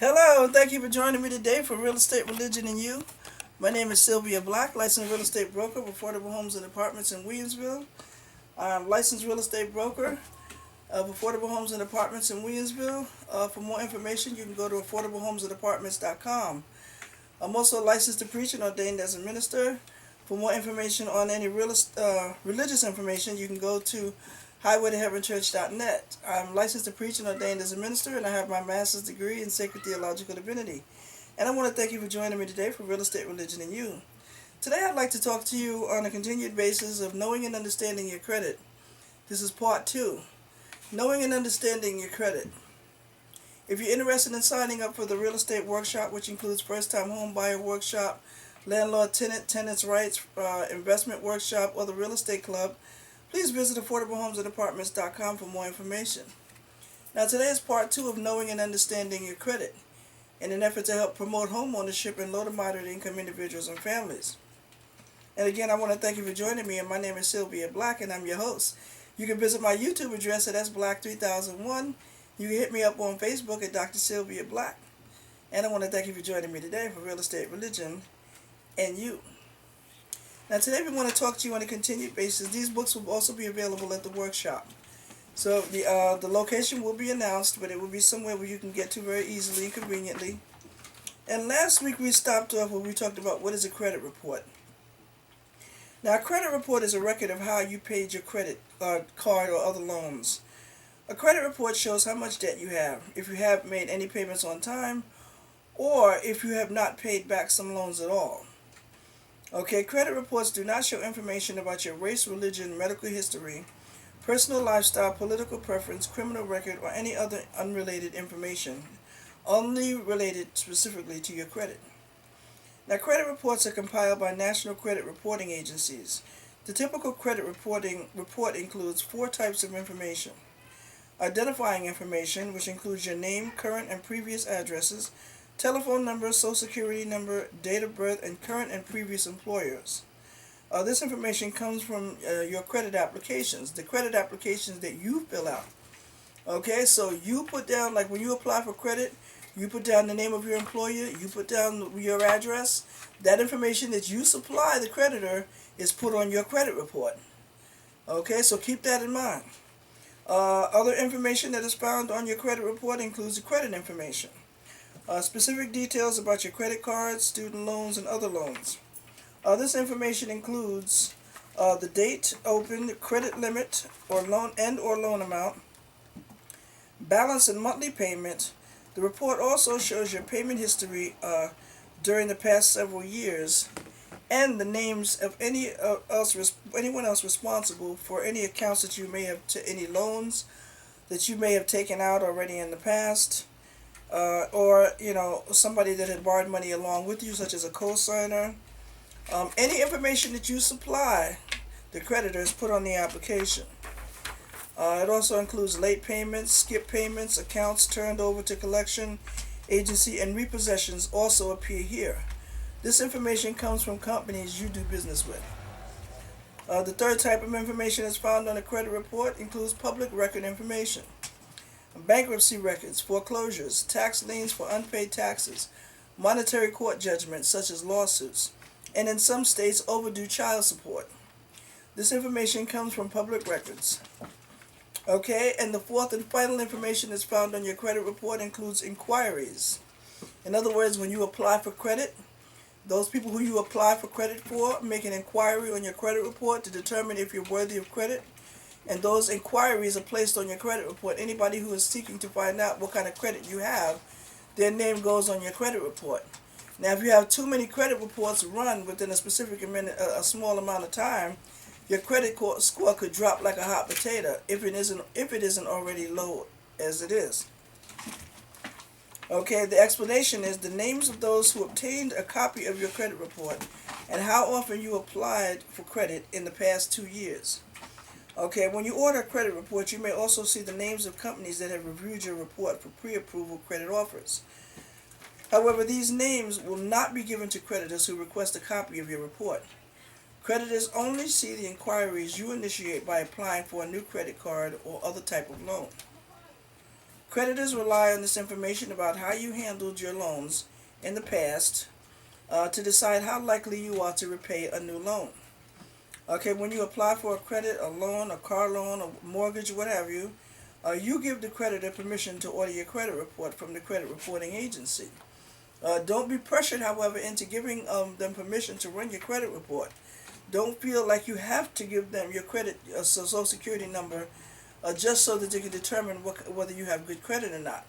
Hello, and thank you for joining me today for Real Estate, Religion, and You. My name is Sylvia Black, licensed real estate broker of affordable homes and apartments in Williamsville. I'm licensed real estate broker of affordable homes and apartments in Williamsville. For more information, you can go to affordablehomesandapartments.com. I'm also licensed to preach and ordained as a minister. For more information on any religious information, you can go to highwaytoheavenchurch.net. I'm licensed to preach and ordained as a minister, and I have my master's degree in sacred theological divinity. And I want to thank you for joining me today for Real Estate, Religion, and You. Today I'd like to talk to you on a continued basis of knowing and understanding your credit. This is part 2, knowing and understanding your credit. If you're interested in signing up for the real estate workshop, which includes first-time home buyer workshop, landlord-tenant, tenants' rights, investment workshop, or the real estate club, please visit affordablehomesandapartments.com for more information. Now today is part 2 of knowing and understanding your credit in an effort to help promote home ownership in low to moderate income individuals and families. And again, I want to thank you for joining me, and my name is Sylvia Black, and I'm your host. You can visit my YouTube address at sblack3001. You can hit me up on Facebook at Dr. Sylvia Black. And I want to thank you for joining me today for Real Estate, Religion, and You. Now today we want to talk to you on a continued basis. These books will also be available at the workshop. So the location will be announced, but it will be somewhere where you can get to very easily and conveniently. And last week we stopped off where we talked about what is a credit report. Now a credit report is a record of how you paid your credit card or other loans. A credit report shows how much debt you have, if you have made any payments on time, or if you have not paid back some loans at all. Okay, credit reports do not show information about your race, religion, medical history, personal lifestyle, political preference, criminal record, or any other unrelated information, only related specifically to your credit. Now, credit reports are compiled by national credit reporting agencies. The typical credit report includes 4 types of information. Identifying information, which includes your name, current and previous addresses, telephone number, social security number, date of birth, and current and previous employers. This information comes from your credit applications, the credit applications that you fill out. Okay, so you put down, like when you apply for credit, you put down the name of your employer, you put down your address. That information that you supply the creditor is put on your credit report. Okay, so keep that in mind. Other information that is found on your credit report includes the credit information. Specific details about your credit cards, student loans, and other loans. This information includes the date opened, credit limit or loan amount, balance and monthly payment. The report also shows your payment history during the past several years, and the names of anyone else responsible for any accounts that you may have any loans that you may have taken out already in the past, or somebody that had borrowed money along with you, such as a co-signer. Any information that you supply the creditor is put on the application. It also includes late payments, skip payments, accounts turned over to collection agency, and repossessions also appear here. This information comes from companies you do business with. The third type of information that's found on a credit report includes public record information. Bankruptcy records, foreclosures, tax liens for unpaid taxes, monetary court judgments such as lawsuits, and in some states overdue child support. This information comes from public records. Okay, and the fourth and final information that's found on your credit report includes inquiries. In other words, when you apply for credit, those people who you apply for credit for make an inquiry on your credit report to determine if you're worthy of credit, and those inquiries are placed on your credit report. Anybody who is seeking to find out what kind of credit you have, their name goes on your credit report. Now, if you have too many credit reports run within a small amount of time, your credit score could drop like a hot potato if it isn't already low as it is. Okay, the explanation is the names of those who obtained a copy of your credit report and how often you applied for credit in the past 2 years. Okay, when you order a credit report, you may also see the names of companies that have reviewed your report for pre-approval credit offers. However, these names will not be given to creditors who request a copy of your report. Creditors only see the inquiries you initiate by applying for a new credit card or other type of loan. Creditors rely on this information about how you handled your loans in the past to decide how likely you are to repay a new loan. Okay, when you apply for a credit, a loan, a car loan, a mortgage, what have you, you give the creditor permission to order your credit report from the credit reporting agency. Don't be pressured, however, into giving them permission to run your credit report. Don't feel like you have to give them your credit social security number just so that they can determine whether you have good credit or not.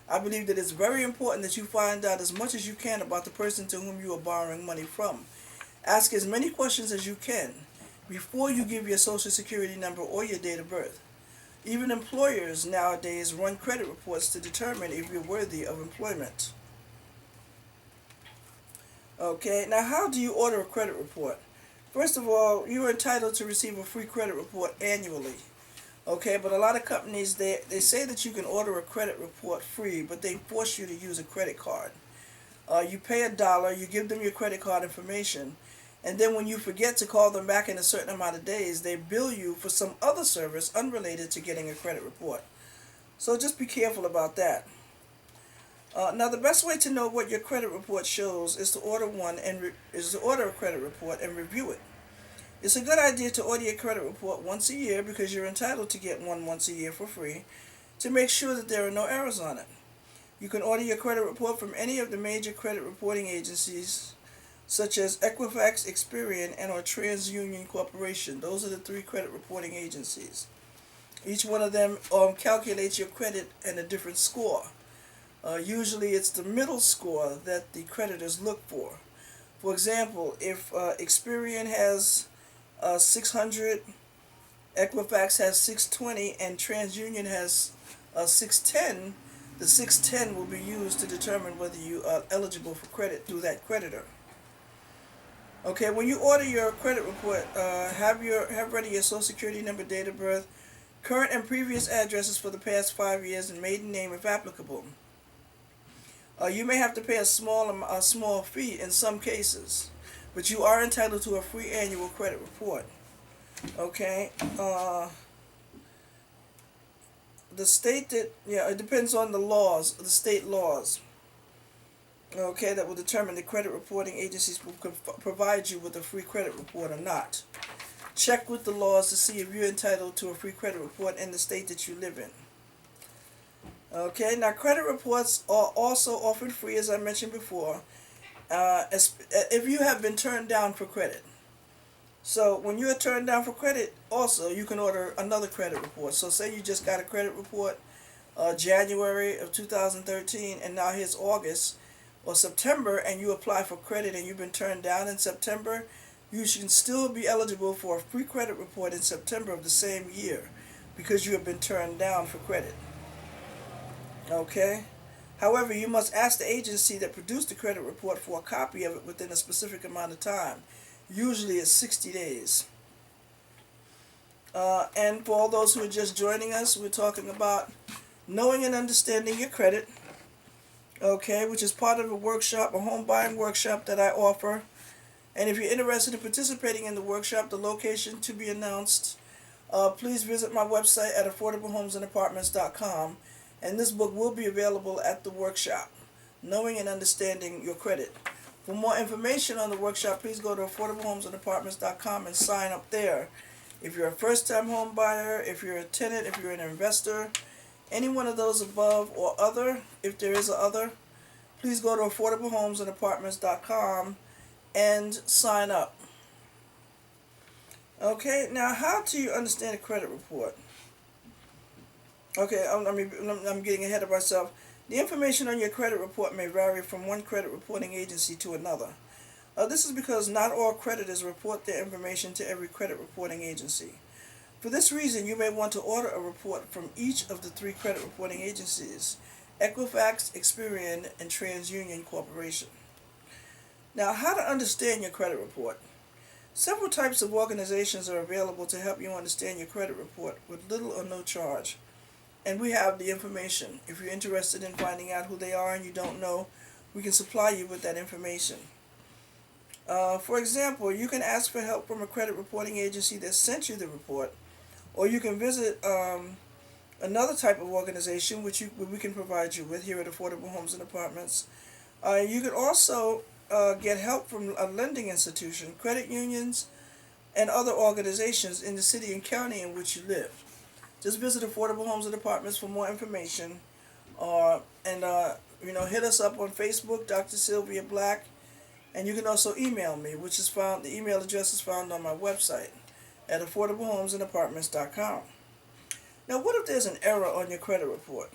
I believe that it's very important that you find out as much as you can about the person to whom you are borrowing money from. Ask as many questions as you can before you give your social security number or your date of birth. Even employers nowadays run credit reports to determine if you're worthy of employment. Okay, now how do you order a credit report? First of all, you are entitled to receive a free credit report annually. Okay, but a lot of companies, they say that you can order a credit report free, but they force you to use a credit card. You pay $1, you give them your credit card information, and then when you forget to call them back in a certain amount of days, they bill you for some other service unrelated to getting a credit report. So just be careful about that. Now, the best way to know what your credit report shows is to order a credit report and review it. It's a good idea to order your credit report once a year because you're entitled to get one once a year for free to make sure that there are no errors on it. You can order your credit report from any of the major credit reporting agencies such as Equifax, Experian, and or TransUnion Corporation. Those are the 3 credit reporting agencies. Each one of them calculates your credit and a different score. Usually it's the middle score that the creditors look for. For example, if Experian has 600, Equifax has 620, and TransUnion has 610, the 610 will be used to determine whether you are eligible for credit through that creditor. Okay, when you order your credit report, have ready your social security number, date of birth, current and previous addresses for the past 5 years, and maiden name if applicable. You may have to pay a small fee in some cases, but you are entitled to a free annual credit report. Okay. The state that it depends on the laws, the state laws. Okay, that will determine the credit reporting agencies will provide you with a free credit report or not. Check with the laws to see if you're entitled to a free credit report in the state that you live in. Okay, now credit reports are also offered free, as I mentioned before, if you have been turned down for credit. So when you are turned down for credit, also you can order another credit report. So say you just got a credit report January of 2013, and now here's August or September, and you apply for credit and you've been turned down in September, you should still be eligible for a free credit report in September of the same year because you have been turned down for credit. Okay? However, you must ask the agency that produced the credit report for a copy of it within a specific amount of time. Usually it's 60 days. And for all those who are just joining us, we're talking about knowing and understanding your credit, okay, which is part of a workshop, a home buying workshop that I offer. And if you're interested in participating in the workshop, the location to be announced, please visit my website at affordablehomesandapartments.com. And this book will be available at the workshop, Knowing and Understanding Your Credit. For more information on the workshop, please go to affordablehomesandapartments.com and sign up there. If you're a first-time home buyer, if you're a tenant, if you're an investor, any one of those above or other, if there is a other, please go to affordablehomesandapartments.com and sign up. Okay, now how do you understand a credit report? Okay, I'm getting ahead of myself. The information on your credit report may vary from one credit reporting agency to another. This is because not all creditors report their information to every credit reporting agency. For this reason, you may want to order a report from each of the 3 credit reporting agencies, Equifax, Experian, and TransUnion Corporation. Now, how to understand your credit report. Several types of organizations are available to help you understand your credit report with little or no charge. And we have the information. If you're interested in finding out who they are and you don't know, we can supply you with that information. For example, you can ask for help from a credit reporting agency that sent you the report, or you can visit Another type of organization which we can provide you with here at Affordable Homes and Apartments. You can also get help from a lending institution, credit unions, and other organizations in the city and county in which you live. Just visit Affordable Homes and Apartments for more information, and hit us up on Facebook, Dr. Sylvia Black, and you can also email me, which is found. The email address is found on my website at affordablehomesandapartments.com. Now, what if there's an error on your credit report?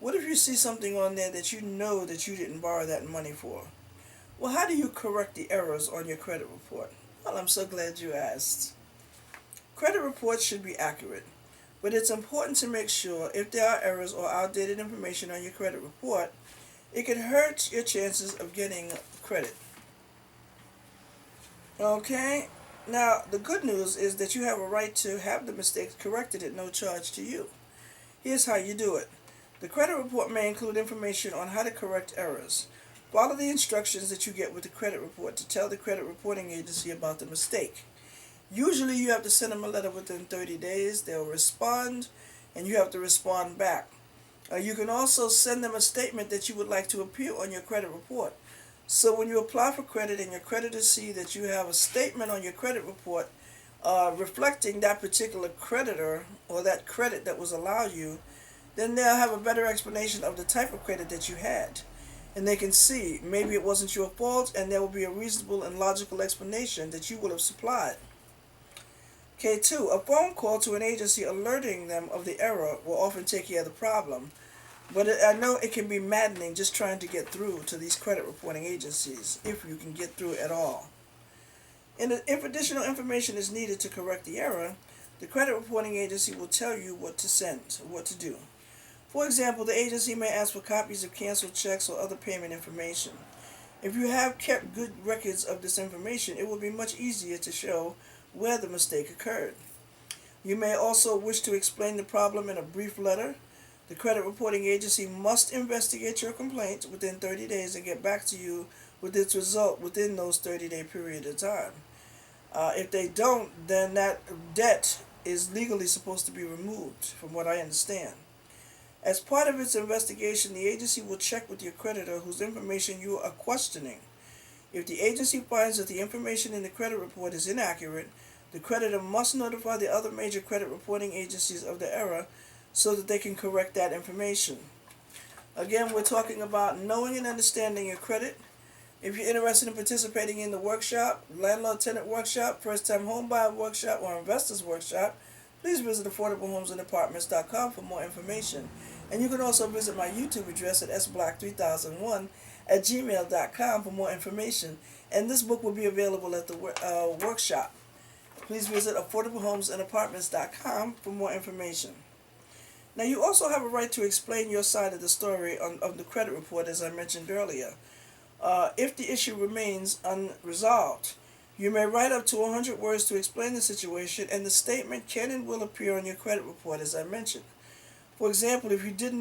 What if you see something on there that you know that you didn't borrow that money for? Well, how do you correct the errors on your credit report? Well, I'm so glad you asked. Credit reports should be accurate, but it's important to make sure if there are errors or outdated information on your credit report, it can hurt your chances of getting credit. Okay? Now, the good news is that you have a right to have the mistakes corrected at no charge to you. Here's how you do it. The credit report may include information on how to correct errors. Follow the instructions that you get with the credit report to tell the credit reporting agency about the mistake. Usually you have to send them a letter within 30 days. They'll respond, and you have to respond back. You can also send them a statement that you would like to appear on your credit report. So when you apply for credit and your creditors see that you have a statement on your credit report reflecting that particular creditor or that credit that was allowed you, then they'll have a better explanation of the type of credit that you had. And they can see maybe it wasn't your fault, and there will be a reasonable and logical explanation that you will have supplied. Okay, 2. A phone call to an agency alerting them of the error will often take care of the problem. But I know it can be maddening just trying to get through to these credit reporting agencies, if you can get through at all. And if additional information is needed to correct the error, the credit reporting agency will tell you what to send, what to do. For example, the agency may ask for copies of canceled checks or other payment information. If you have kept good records of this information, it will be much easier to show where the mistake occurred. You may also wish to explain the problem in a brief letter. The credit reporting agency must investigate your complaint within 30 days and get back to you with its result within those 30-day period of time. If they don't, then that debt is legally supposed to be removed, from what I understand. As part of its investigation, the agency will check with your creditor whose information you are questioning. If the agency finds that the information in the credit report is inaccurate, the creditor must notify the other major credit reporting agencies of the error so that they can correct that information. Again, we're talking about knowing and understanding your credit. If you're interested in participating in the workshop, landlord-tenant workshop, first-time homebuyer workshop, or investors workshop, please visit affordablehomesandapartments.com for more information. And you can also visit my YouTube address at sblack3001 at gmail.com for more information. And this book will be available at the workshop. Please visit affordablehomesandapartments.com for more information. Now, you also have a right to explain your side of the story of the credit report, as I mentioned earlier. If the issue remains unresolved, you may write up to 100 words to explain the situation, and the statement can and will appear on your credit report, as I mentioned. For example, if you did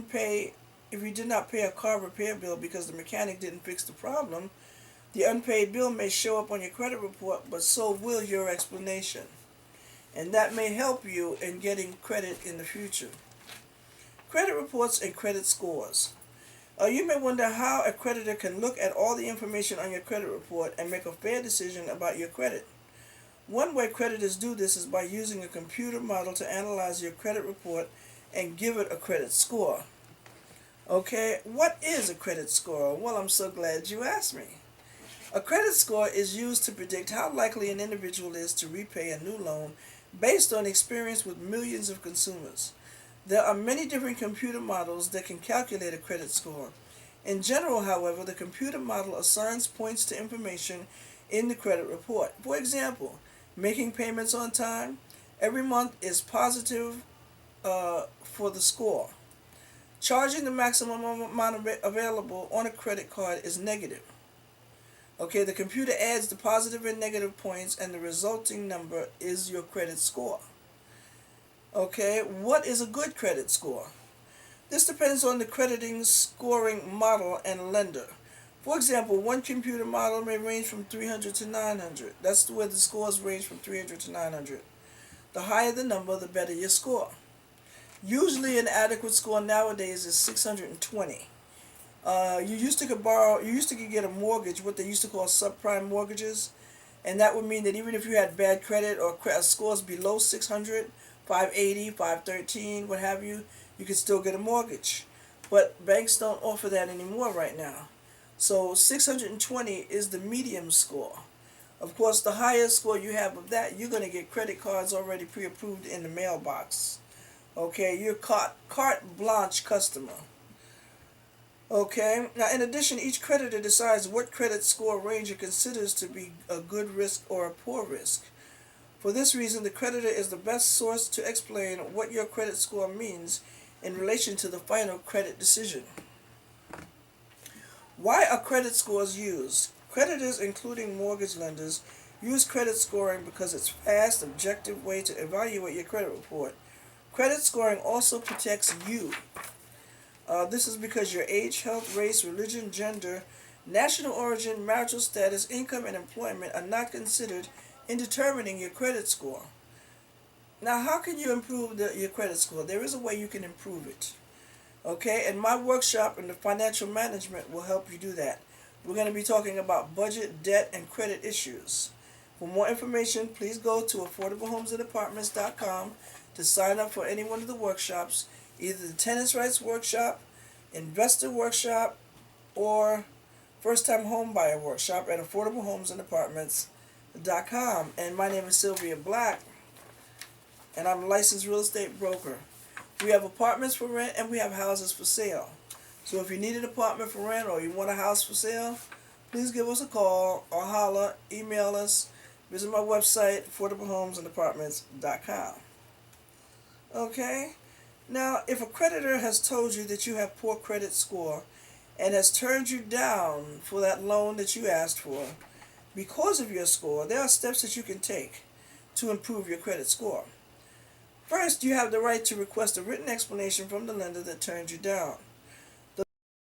not pay a car repair bill because the mechanic didn't fix the problem, the unpaid bill may show up on your credit report, but so will your explanation. And that may help you in getting credit in the future. Credit reports and credit scores. You may wonder how a creditor can look at all the information on your credit report and make a fair decision about your credit. One way creditors do this is by using a computer model to analyze your credit report and give it a credit score. Okay, what is a credit score? Well, I'm so glad you asked me. A credit score is used to predict how likely an individual is to repay a new loan based on experience with millions of consumers. There are many different computer models that can calculate a credit score. In general, however, the computer model assigns points to information in the credit report. For example, making payments on time every month is positive for the score. Charging the maximum amount available on a credit card is negative. Okay, the computer adds the positive and negative points, and the resulting number is your credit score. Okay, what is a good credit score? This depends on the crediting scoring model and lender. For example, one computer model may range from 300 to 900. That's where the scores range, from 300 to 900. The higher the number, the better your score. Usually an adequate score nowadays is 620. You used to could get a mortgage, what they used to call subprime mortgages, and that would mean that even if you had bad credit or scores below 600, 580, 513, what have you, you could still get a mortgage. But banks don't offer that anymore right now. So 620 is the medium score. Of course, the higher score you have of that, you're going to get credit cards already pre-approved in the mailbox. Okay, you're carte blanche customer. Okay, now in addition, each creditor decides what credit score range it considers to be a good risk or a poor risk. For this reason, the creditor is the best source to explain what your credit score means in relation to the final credit decision. Why are credit scores used? Creditors, including mortgage lenders, use credit scoring because it's a fast, objective way to evaluate your credit report. Credit scoring also protects you. This is because your age, health, race, religion, gender, national origin, marital status, income, and employment are not considered in determining your credit score. Now, how can you improve your credit score? There is a way you can improve it. Okay, and my workshop in the financial management will help you do that. We're going to be talking about budget, debt, and credit issues. For more information, please go to affordablehomesанdapartments.com to sign up for any one of the workshops, either the tenants' rights workshop, investor workshop, or first-time home buyer workshop at affordablehomesанdapartments.com. And my name is Sylvia Black, and I'm a licensed real estate broker. We have apartments for rent and we have houses for sale. So if you need an apartment for rent or you want a house for sale, please give us a call or holler, email us, visit my website, affordablehomesанdapartments.com. Okay? Now, if a creditor has told you that you have poor credit score and has turned you down for that loan that you asked for because of your score, there are steps that you can take to improve your credit score. First, you have the right to request a written explanation from the lender that turned you down.